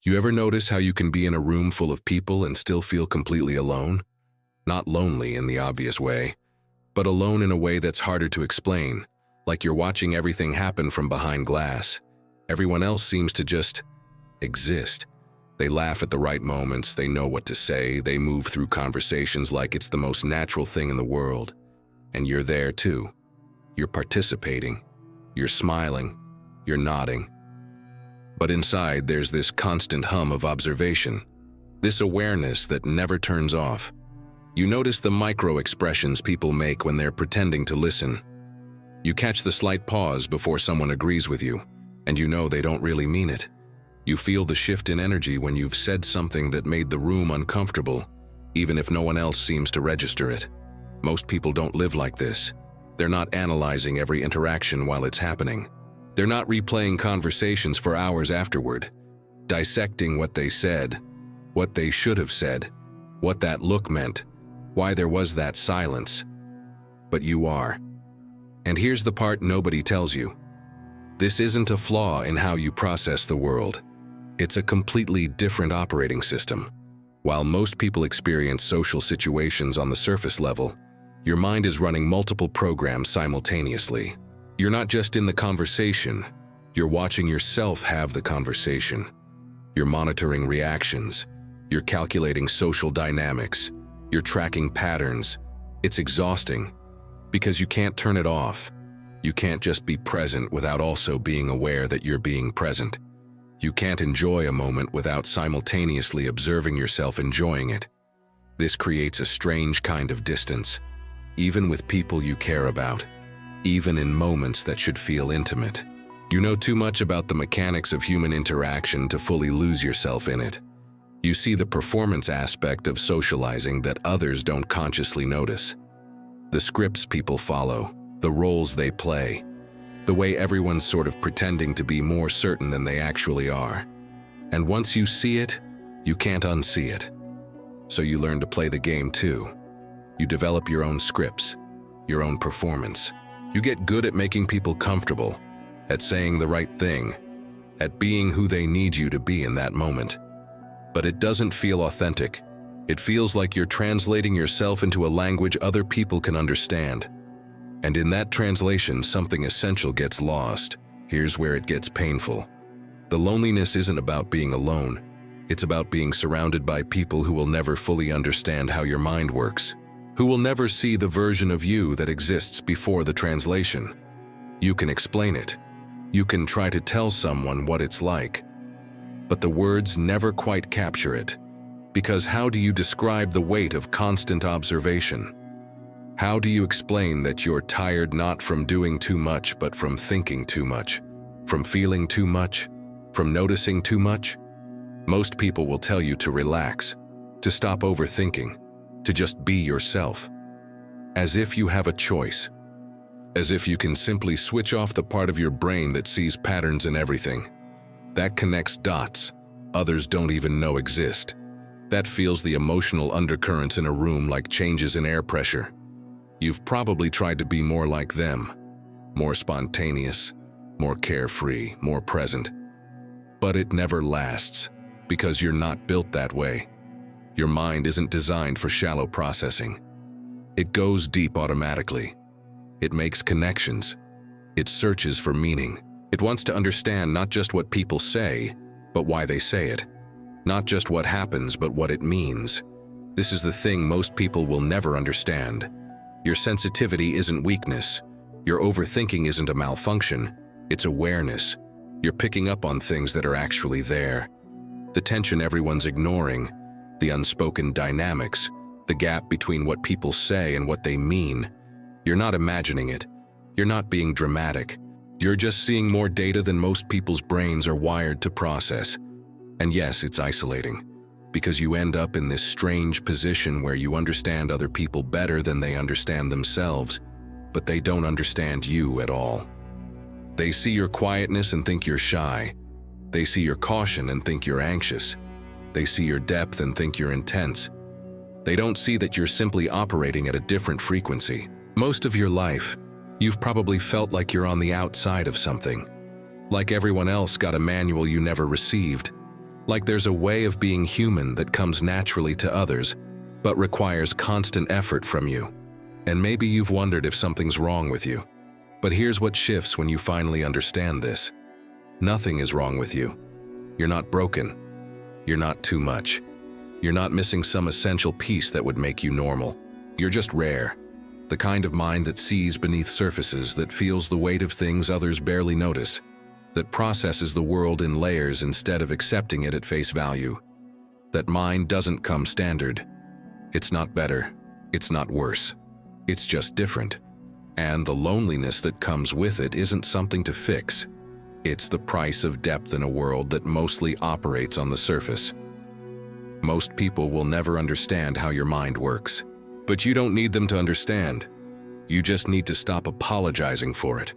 You ever notice how you can be in a room full of people and still feel completely alone? Not lonely in the obvious way, but alone in a way that's harder to explain, like you're watching everything happen from behind glass. Everyone else seems to just exist. They laugh at the right moments, they know what to say, they move through conversations like it's the most natural thing in the world. And you're there too. You're participating. You're smiling. You're nodding. But inside, there's this constant hum of observation, this awareness that never turns off. You notice the micro-expressions people make when they're pretending to listen. You catch the slight pause before someone agrees with you, and you know they don't really mean it. You feel the shift in energy when you've said something that made the room uncomfortable, even if no one else seems to register it. Most people don't live like this. They're not analyzing every interaction while it's happening. They're not replaying conversations for hours afterward, dissecting what they said, what they should have said, what that look meant, why there was that silence. But you are. And here's the part nobody tells you. This isn't a flaw in how you process the world. It's a completely different operating system. While most people experience social situations on the surface level, your mind is running multiple programs simultaneously. You're not just in the conversation, you're watching yourself have the conversation. You're monitoring reactions, you're calculating social dynamics, you're tracking patterns. It's exhausting because you can't turn it off. You can't just be present without also being aware that you're being present. You can't enjoy a moment without simultaneously observing yourself enjoying it. This creates a strange kind of distance, even with people you care about. Even in moments that should feel intimate. You know too much about the mechanics of human interaction to fully lose yourself in it. You see the performance aspect of socializing that others don't consciously notice. The scripts people follow, the roles they play, the way everyone's sort of pretending to be more certain than they actually are. And once you see it, you can't unsee it. So you learn to play the game too. You develop your own scripts, your own performance. You get good at making people comfortable, at saying the right thing, at being who they need you to be in that moment. But it doesn't feel authentic. It feels like you're translating yourself into a language other people can understand. And in that translation, something essential gets lost. Here's where it gets painful. The loneliness isn't about being alone. It's about being surrounded by people who will never fully understand how your mind works, who will never see the version of you that exists before the translation. You can explain it. You can try to tell someone what it's like. But the words never quite capture it. Because how do you describe the weight of constant observation? How do you explain that you're tired not from doing too much but from thinking too much? From feeling too much? From noticing too much? Most people will tell you to relax, to stop overthinking, to just be yourself. As if you have a choice. As if you can simply switch off the part of your brain that sees patterns in everything. That connects dots others don't even know exist. That feels the emotional undercurrents in a room like changes in air pressure. You've probably tried to be more like them. More spontaneous, more carefree, more present. But it never lasts, because you're not built that way. Your mind isn't designed for shallow processing. It goes deep automatically. It makes connections. It searches for meaning. It wants to understand not just what people say, but why they say it. Not just what happens, but what it means. This is the thing most people will never understand. Your sensitivity isn't weakness. Your overthinking isn't a malfunction. It's awareness. You're picking up on things that are actually there. The tension everyone's ignoring, the unspoken dynamics, the gap between what people say and what they mean. You're not imagining it. You're not being dramatic. You're just seeing more data than most people's brains are wired to process. And yes, it's isolating, because you end up in this strange position where you understand other people better than they understand themselves, but they don't understand you at all. They see your quietness and think you're shy. They see your caution and think you're anxious. They see your depth and think you're intense. They don't see that you're simply operating at a different frequency. Most of your life, you've probably felt like you're on the outside of something. Like everyone else got a manual you never received. Like there's a way of being human that comes naturally to others, but requires constant effort from you. And maybe you've wondered if something's wrong with you. But here's what shifts when you finally understand this. Nothing is wrong with you. You're not broken. You're not too much. You're not missing some essential piece that would make you normal. You're just rare. The kind of mind that sees beneath surfaces, that feels the weight of things others barely notice, that processes the world in layers instead of accepting it at face value. That mind doesn't come standard. It's not better. It's not worse. It's just different. And the loneliness that comes with it isn't something to fix. It's the price of depth in a world that mostly operates on the surface. Most people will never understand how your mind works. But you don't need them to understand. You just need to stop apologizing for it.